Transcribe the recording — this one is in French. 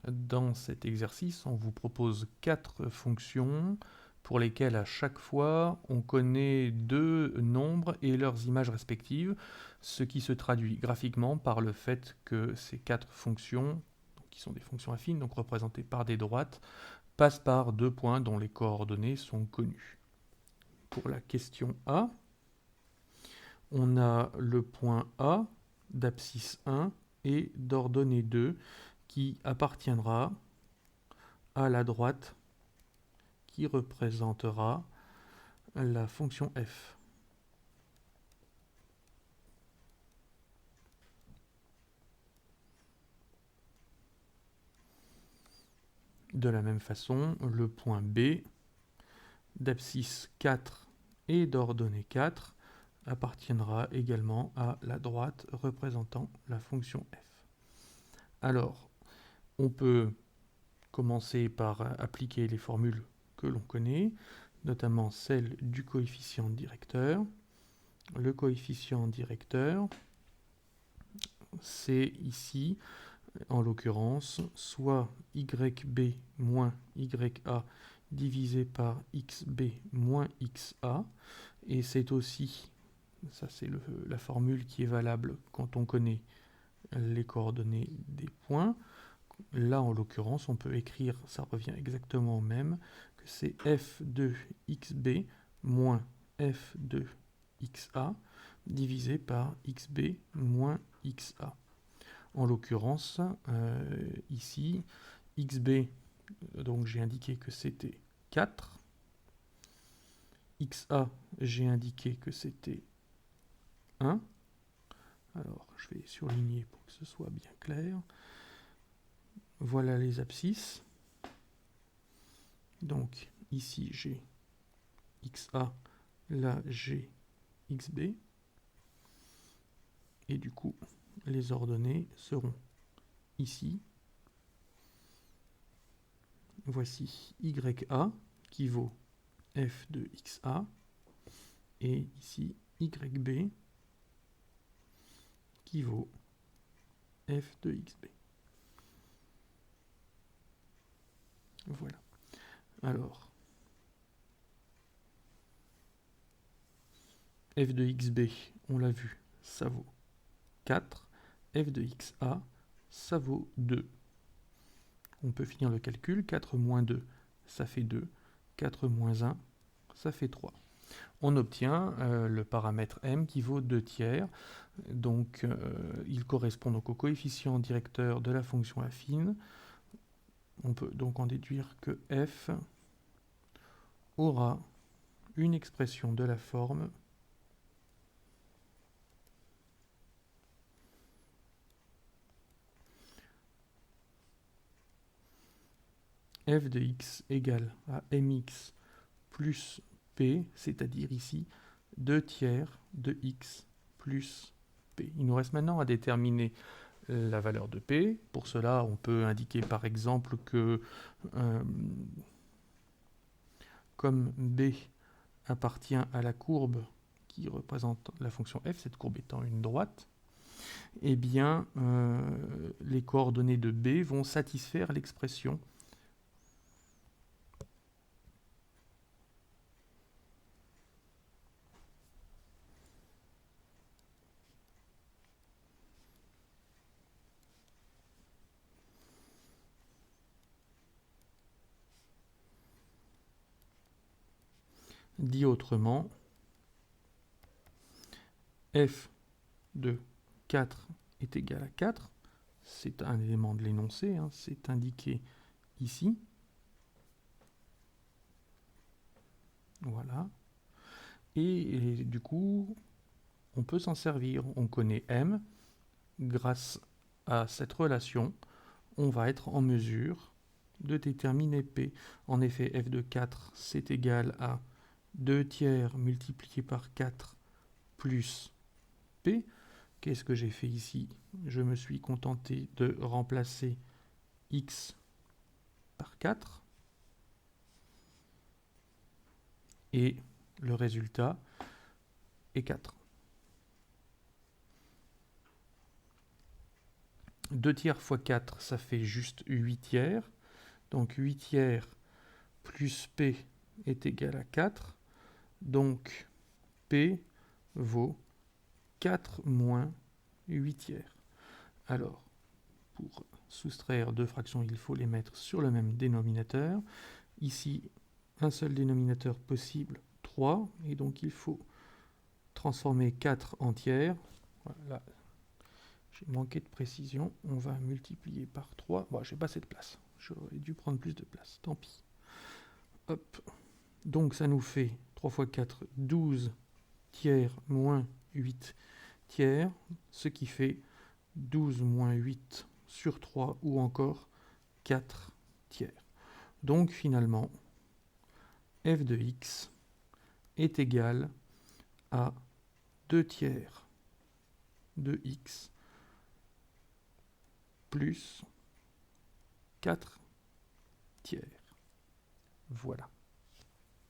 Dans cet exercice, on vous propose 4 fonctions pour lesquelles à chaque fois on connaît 2 nombres et leurs images respectives, ce qui se traduit graphiquement par le fait que ces 4 fonctions, qui sont des fonctions affines, donc représentées par des droites, passent par 2 points dont les coordonnées sont connues. Pour la question A, on a le point A d'abscisse 1 et d'ordonnée 2 qui appartiendra à la droite qui représentera la fonction f. De la même façon, le point B d'abscisse 4 et d'ordonnée 4 appartiendra également à la droite représentant la fonction f. Alors, on peut commencer par appliquer les formules que l'on connaît, notamment celle du coefficient directeur. Le coefficient directeur, c'est ici, en l'occurrence, soit YB moins YA divisé par XB moins XA, et c'est aussi, ça c'est la formule qui est valable quand on connaît les coordonnées des points. Là, en l'occurrence, on peut écrire, ça revient exactement au même, que c'est f de xb moins f de xa divisé par xb moins xa. En l'occurrence, ici, xb, donc j'ai indiqué que c'était 4. xa, j'ai indiqué que c'était 1. Alors, je vais surligner pour que ce soit bien clair. Voilà les abscisses. Donc, ici, j'ai xa, là, j'ai xb. Et du coup, les ordonnées seront ici. Voici YA qui vaut f de XA. Et ici YB qui vaut f de XB. Voilà. Alors, f de XB, on l'a vu, ça vaut 4. f de XA, ça vaut 2. On peut finir le calcul. 4 moins 2, ça fait 2. 4 moins 1, ça fait 3. On obtient le paramètre m qui vaut 2 tiers. Donc, il correspond donc au coefficient directeur de la fonction affine. On peut donc en déduire que f aura une expression de la forme f de x égale à mx plus p, c'est-à-dire ici 2 tiers de x plus p. Il nous reste maintenant à déterminer la valeur de p. Pour cela, on peut indiquer par exemple que comme b appartient à la courbe qui représente la fonction f, cette courbe étant une droite, eh bien, les coordonnées de b vont satisfaire l'expression dit autrement, f de 4 est égal à 4, c'est un élément de l'énoncé, hein, c'est indiqué ici. Voilà. Et du coup, on peut s'en servir. On connaît m. Grâce à cette relation, on va être en mesure de déterminer p. En effet, f de 4, c'est égal à 2 tiers multiplié par 4 plus p. Qu'est-ce que j'ai fait ici? Je me suis contenté de remplacer x par 4. Et le résultat est 4. 2 tiers fois 4, ça fait juste 8 tiers. Donc 8 tiers plus P est égal à 4. Donc P vaut 4 moins 8 tiers. Alors, pour soustraire deux fractions, il faut les mettre sur le même dénominateur. Ici, un seul dénominateur possible, 3. Et donc il faut transformer 4 en tiers. Voilà, j'ai manqué de précision. On va multiplier par 3. Bon, j'ai pas assez de place. J'aurais dû prendre plus de place. Tant pis. Hop. Donc ça nous fait 3 fois 4, 12 tiers moins 8 tiers, ce qui fait 12 moins 8 sur 3 ou encore 4 tiers. Donc finalement, f de x est égal à 2 tiers de x plus 4 tiers. Voilà.